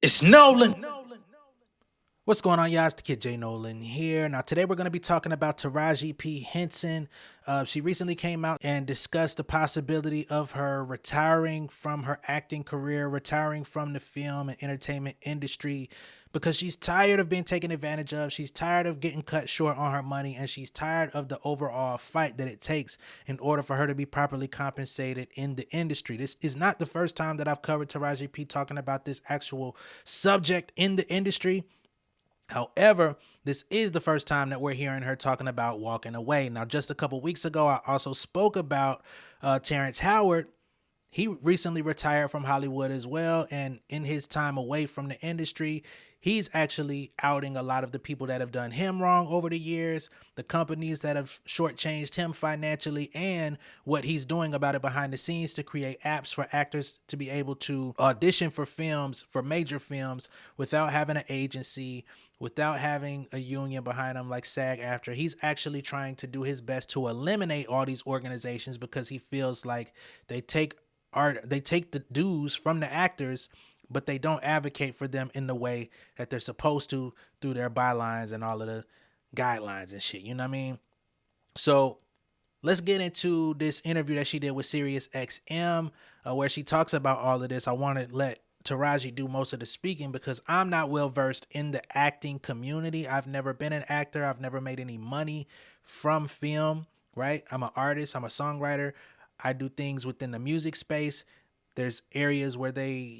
It's Nolan. What's going on, y'all? It's the kid J Nolan here. Now, today we're going to be talking about Taraji P. Henson. She recently came out and discussed the possibility of her retiring from her acting career, retiring from the film and entertainment industry because she's tired of being taken advantage of. She's tired of getting cut short on her money, and she's tired of the overall fight that it takes in order for her to be properly compensated in the industry. This is not the first time that I've covered Taraji P talking about this actual subject in the industry. However, this is the first time that we're hearing her talking about walking away. Now, just a couple weeks ago, I also spoke about Terrence Howard. He recently retired from Hollywood as well. And in his time away from the industry, he's actually outing a lot of the people that have done him wrong over the years, the companies that have shortchanged him financially, and what he's doing about it behind the scenes to create apps for actors to be able to audition for films, for major films, without having an agency, without having a union behind him like SAG-AFTRA. He's actually trying to do his best to eliminate all these organizations because he feels like they take the dues from the actors, but they don't advocate for them in the way that they're supposed to through their bylines and all of the guidelines and shit. You know what I mean? So let's get into this interview that she did with Sirius XM, where she talks about all of this. I want to let Taraji do most of the speaking because I'm not well versed in the acting community. I've never been an actor. I've never made any money from film, right? I'm an artist. I'm a songwriter. I do things within the music space. There's areas where they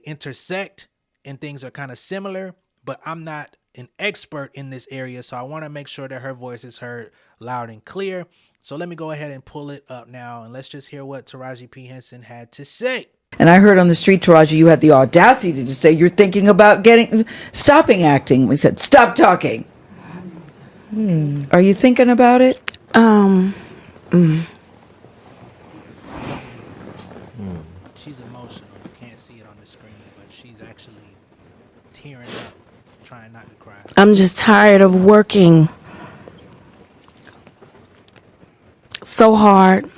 intersect and things are kind of similar, but I'm not an expert in this area. So I want to make sure that her voice is heard loud and clear. So let me go ahead and pull it up now and let's just hear what Taraji P. Henson had to say. And I heard on the street, Taraji, you had the audacity to say you're thinking about stopping acting. We said, stop talking. Are you thinking about it? She's emotional. You can't see it on the screen, but she's actually tearing up, trying not to cry. I'm just tired of working so hard,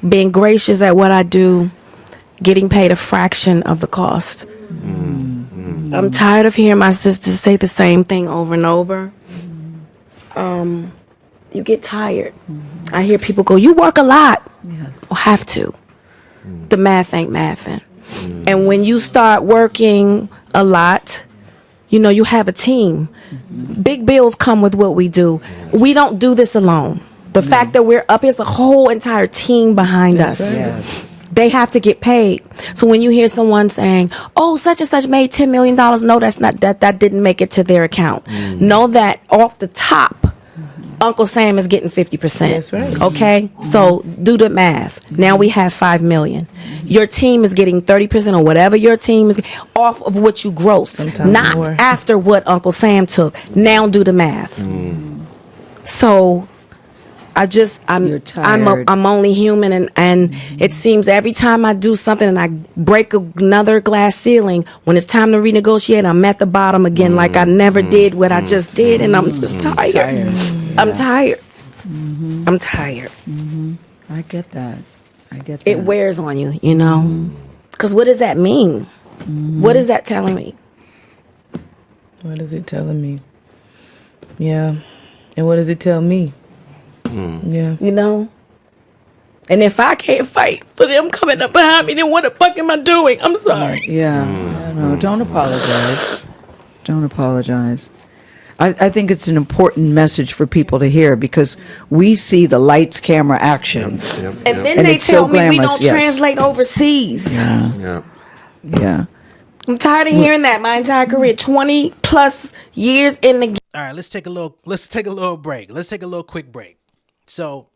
being gracious at what I do, getting paid a fraction of the cost. I'm tired of hearing my sisters say the same thing over and over. You get tired. I hear people go, you work a lot. Yeah. Well, have to. The math ain't mathing. And when you start working a lot, you have a team. Big bills come with what we do. We don't do this alone. The fact that we're up, there's a whole entire team behind us. Yes. They have to get paid. So when you hear someone saying, oh, such and such made $10 million, no, that's not that didn't make it to their account. Know that off the top, Uncle Sam is getting 50%. That's right. Okay? So do the math. Now we have 5 million. Your team is getting 30% or whatever your team is off of what you grossed. Sometimes Not more. after what Uncle Sam took. Now do the math. So You're tired. I'm only human, and it seems every time I do something and I break another glass ceiling, when it's time to renegotiate, I'm at the bottom again, like I never did what I just did, and I'm just tired. I'm tired. I'm tired. I get that. It wears on you, Because what does that mean? What is that telling me? What is it telling me? Yeah. And what does it tell me? Yeah. And if I can't fight for them coming up behind me, then what the fuck am I doing? I'm sorry. Yeah. No, don't apologize. Don't apologize. I think it's an important message for people to hear because we see the lights, camera, action. And then And they it's tell so me we glamorous, don't yes. translate overseas. Yeah. I'm tired of hearing that my entire career, 20 plus years in the game. All right, let's take a little break. Let's take a little quick break. So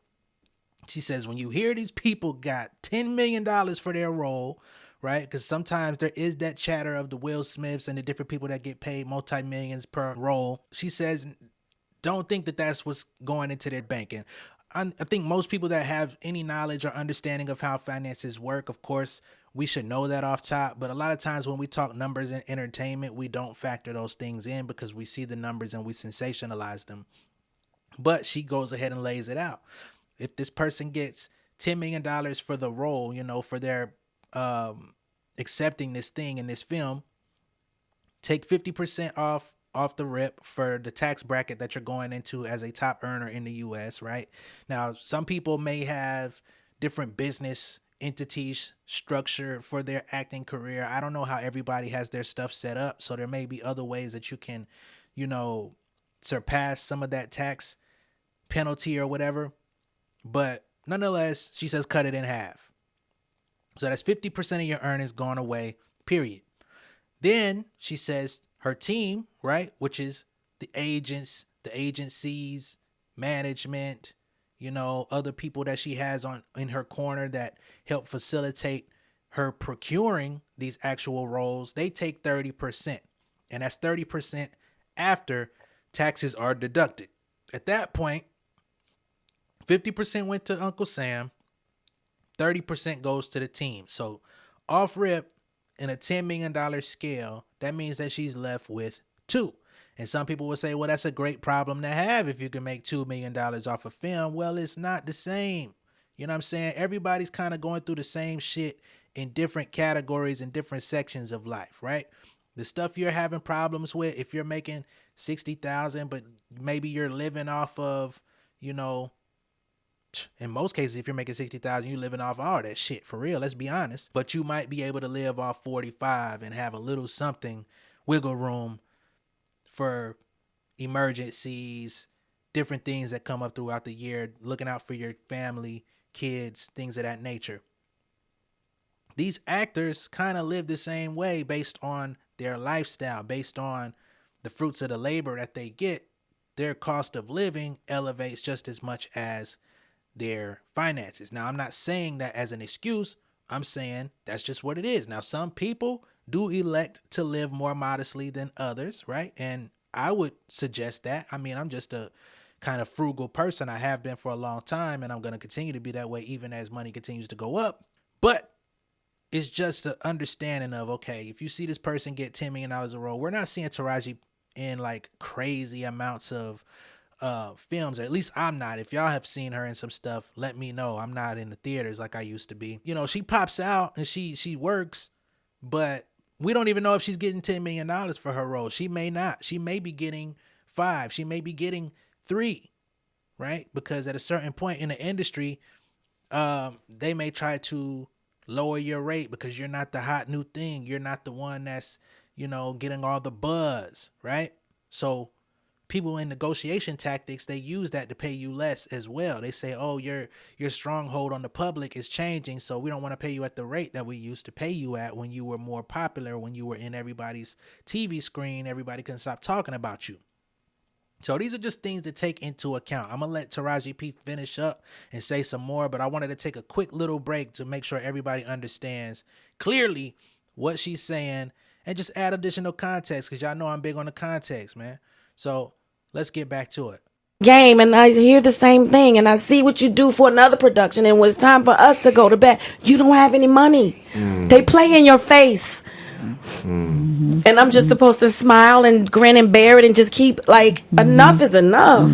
she says when you hear these people got $10 million for their role, right? Because sometimes there is that chatter of the Will Smiths and the different people that get paid multi-millions per role. She says, don't think that that's what's going into their banking. I think most people that have any knowledge or understanding of how finances work, of course, we should know that off top. But a lot of times when we talk numbers in entertainment, we don't factor those things in because we see the numbers and we sensationalize them. But she goes ahead and lays it out. If this person gets $10 million for the role, for their accepting this thing in this film, take 50% off the rip for the tax bracket that you're going into as a top earner in the US, right? Now, some people may have different business entities structured for their acting career. I don't know how everybody has their stuff set up, so there may be other ways that you can, surpass some of that tax penalty or whatever. But nonetheless, she says cut it in half. So that's 50% of your earnings going away, period. Then she says her team, right, which is the agents, the agencies, management, other people that she has in her corner that help facilitate her procuring these actual roles, they take 30%. And that's 30% after taxes are deducted. At that point, 50% went to Uncle Sam, 30% goes to the team. So off rip, in a $10 million scale, that means that she's left with 2. And some people will say, well, that's a great problem to have if you can make $2 million off a film. Well, it's not the same. You know what I'm saying? Everybody's kind of going through the same shit in different categories and different sections of life, right? The stuff you're having problems with, if you're making $60,000, but maybe you're living off of, in most cases, if you're making $60,000, you're living off all that shit, for real. Let's be honest. But you might be able to live off 45 and have a little something wiggle room for emergencies, different things that come up throughout the year, looking out for your family, kids, things of that nature. These actors kind of live the same way based on their lifestyle, based on the fruits of the labor that they get. Their cost of living elevates just as much as their finances. Now, I'm not saying that as an excuse. I'm saying that's just what it is. Now, some people do elect to live more modestly than others, right? And I would suggest that. I mean, I'm just a kind of frugal person. I have been for a long time, and I'm going to continue to be that way even as money continues to go up. But it's just an understanding of, okay, if you see this person get $10 million a roll, we're not seeing Taraji in like crazy amounts of films, or at least I'm not. If y'all have seen her in some stuff, let me know. I'm not in the theaters like I used to be. She pops out and she works, but we don't even know if she's getting $10 million for her role. She may not. She may be getting 5. She may be getting 3, right? Because at a certain point in the industry, they may try to lower your rate because you're not the hot new thing. You're not the one that's, getting all the buzz, right? So people in negotiation tactics, they use that to pay you less as well. They say, oh, your stronghold on the public is changing, so we don't want to pay you at the rate that we used to pay you at when you were more popular, when you were in everybody's TV screen, everybody couldn't stop talking about you. So these are just things to take into account. I'm going to let Taraji P finish up and say some more, but I wanted to take a quick little break to make sure everybody understands clearly what she's saying and just add additional context, because y'all know I'm big on the context, man. So let's get back to it. Game, and I hear the same thing, and I see what you do for another production, and when it's time for us to go to bed, you don't have any money. They play in your face. And I'm just supposed to smile and grin and bear it and just keep like, enough is enough.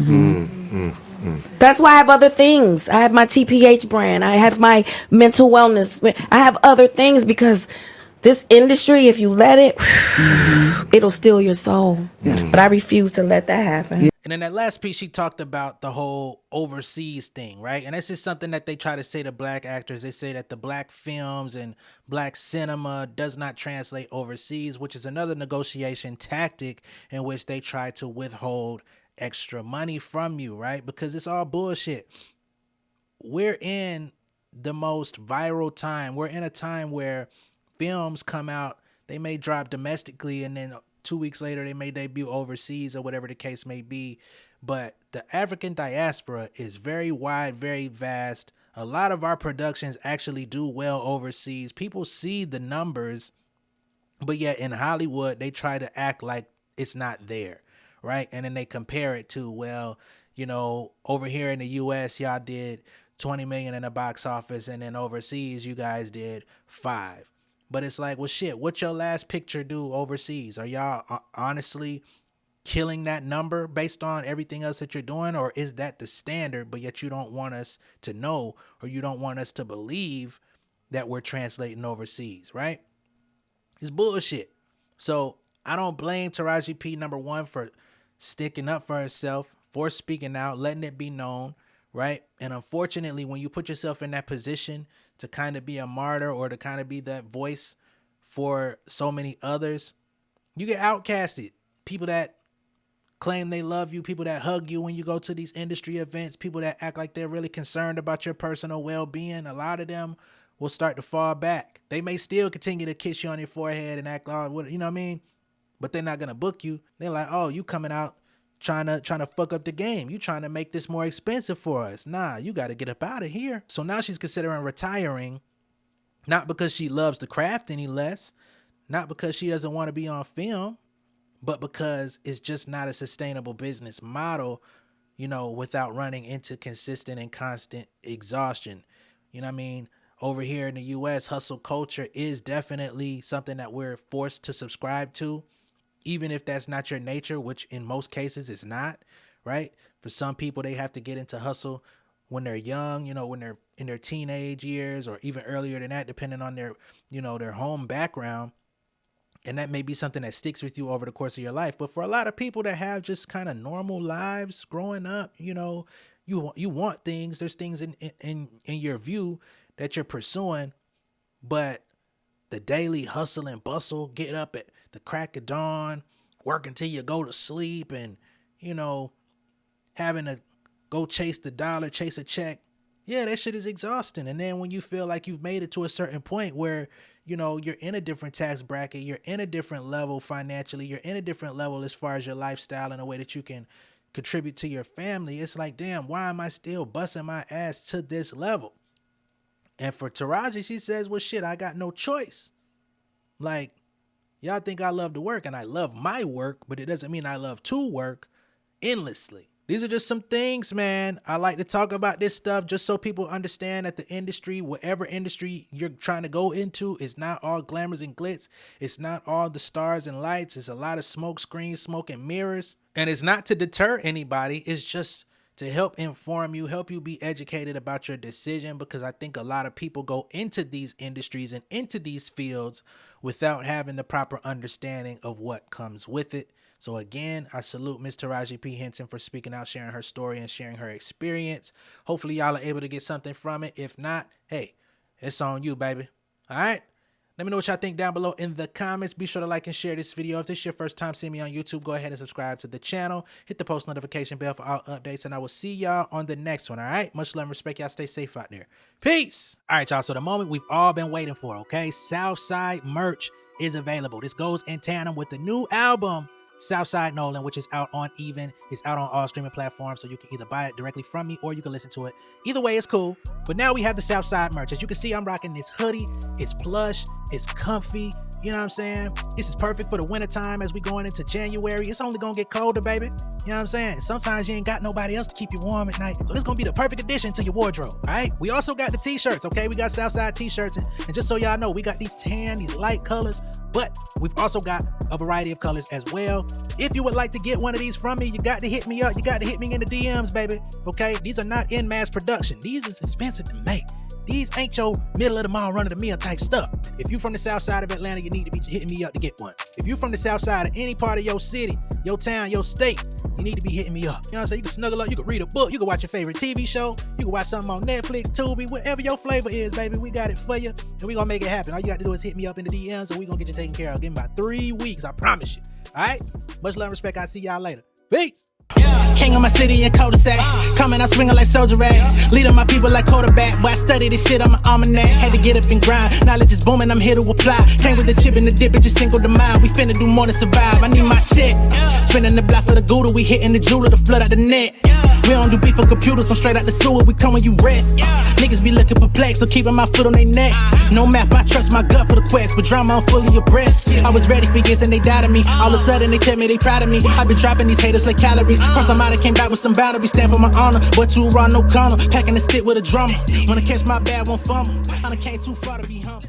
That's why I have other things. I have my TPH brand. I have my mental wellness. I have other things, because this industry, if you let it, it'll steal your soul. But I refuse to let that happen. And in that last piece, she talked about the whole overseas thing, right? And this is something that they try to say to black actors. They say that the black films and black cinema does not translate overseas, which is another negotiation tactic in which they try to withhold extra money from you, right? Because it's all bullshit. We're in the most viral time. We're in a time where films come out, they may drop domestically, and then 2 weeks later they may debut overseas or whatever the case may be. But the African diaspora is very wide, very vast. A lot of our productions actually do well overseas. People see the numbers, but yet in Hollywood they try to act like it's not there, right? And then they compare it to, well, over here in the US y'all did 20 million in the box office, and then overseas you guys did 5. But it's like, well, shit, what's your last picture do overseas? Are y'all honestly killing that number based on everything else that you're doing? Or is that the standard, but yet you don't want us to know, or you don't want us to believe that we're translating overseas, right? It's bullshit. So I don't blame Taraji P, number one, for sticking up for herself, for speaking out, letting it be known, right? And unfortunately, when you put yourself in that position to kind of be a martyr or to kind of be that voice for so many others, you get outcasted. People that claim they love you, people that hug you when you go to these industry events, people that act like they're really concerned about your personal well-being, a lot of them will start to fall back. They may still continue to kiss you on your forehead and act like, you know what I mean? But they're not going to book you. They're like, oh, you coming out trying to fuck up the game. You trying to make this more expensive for us. Nah, you got to get up out of here. So now she's considering retiring, not because she loves the craft any less, not because she doesn't want to be on film, but because it's just not a sustainable business model, you know, without running into consistent and constant exhaustion. You know what I mean? Over here in the US, hustle culture is definitely something that we're forced to subscribe to, even if that's not your nature, which in most cases it's not, right? For some people, they have to get into hustle when they're young, you know, when they're in their teenage years or even earlier than that, depending on their, you know, their home background. And that may be something that sticks with you over the course of your life. But for a lot of people that have just kind of normal lives growing up, you know, you want things. There's things in your view that you're pursuing, but the daily hustle and bustle, get up at the crack of dawn, work until you go to sleep, and, you know, having to go chase the dollar, chase a check. Yeah, that shit is exhausting. And then when you feel like you've made it to a certain point where, you know, you're in a different tax bracket, you're in a different level financially, you're in a different level as far as your lifestyle and the way that you can contribute to your family, it's like, damn, why am I still busting my ass to this level? And for Taraji, she says, well, shit, I got no choice. Like, y'all think I love to work, and I love my work, but it doesn't mean I love to work endlessly. These are just some things, man. I like to talk about this stuff just so people understand that the industry, whatever industry you're trying to go into, is not all glamours and glitz. It's not all the stars and lights. It's a lot of smoke screens, smoke and mirrors. And it's not to deter anybody. It's just to help inform you, help you be educated about your decision, because I think a lot of people go into these industries and into these fields without having the proper understanding of what comes with it. So again, I salute Miss Taraji P. Henson for speaking out, sharing her story and sharing her experience. Hopefully y'all are able to get something from it. If not, hey, it's on you, baby. All right? Let me know what y'all think down below in the comments. Be sure to like and share this video. If this is your first time seeing me on YouTube, go ahead and subscribe to the channel. Hit the post notification bell for all updates, and I will see y'all on the next one, all right? Much love and respect. Y'all stay safe out there. Peace. All right, y'all. So the moment we've all been waiting for, okay? Southside merch is available. This goes in tandem with the new album, Southside Nolan, which is out on Even. It's out on all streaming platforms, so you can either buy it directly from me or you can listen to it. Either way, it's cool. But now we have the Southside merch. As you can see, I'm rocking this hoodie. It's plush. It's comfy. You know what I'm saying? This is perfect for the wintertime as we going into January. It's only gonna get colder, baby. You know what I'm saying? Sometimes you ain't got nobody else to keep you warm at night. So this gonna be the perfect addition to your wardrobe, all right? We also got the t-shirts, okay? We got Southside t-shirts. And just so y'all know, we got these tan, these light colors, but we've also got a variety of colors as well. If you would like to get one of these from me, you got to hit me up. You got to hit me in the DMs, baby, okay? These are not in mass production. These is expensive to make. These ain't your middle of the mall run of the mill type stuff. If you from the south side of Atlanta, you need to be hitting me up to get one. If you from the south side of any part of your city, your town, your state, you need to be hitting me up. You know what I'm saying? You can snuggle up, you can read a book, you can watch your favorite TV show, you can watch something on Netflix, Tubi, whatever your flavor is, baby. We got it for you, and we gonna make it happen. All you got to do is hit me up in the DMs, and we gonna get you taken care of. Give me about 3 weeks, I promise you. All right? Much love and respect. I'll see y'all later. Peace. King of my city and cul-de-sac. Coming out swinging like soldier rag. Leading my people like quarterback. Boy, I study this shit, I'm an almanac. Had to get up and grind. Knowledge is booming, I'm here to apply. Came with the chip and the dip, it just single the mind. We finna do more than survive. I need my check. Spinning the block for the Gouda. We hitting the jeweler to flood out the net. We don't do beef on computers, I'm straight out the sewer. We come when you rest. Niggas be looking perplexed, so keeping my foot on their neck. No map, I trust my gut for the quest. But drama, I'm fully abreast. I was ready for years and they doubted me. All of a sudden they tell me they proud of me. I been dropping these haters like calories. Cross them out, I came back with some boundaries. Stand for my honor, but too raw, no corner. Packing the stick with a drummer. Wanna catch my bad, won't fumble. I done came too far to be humble.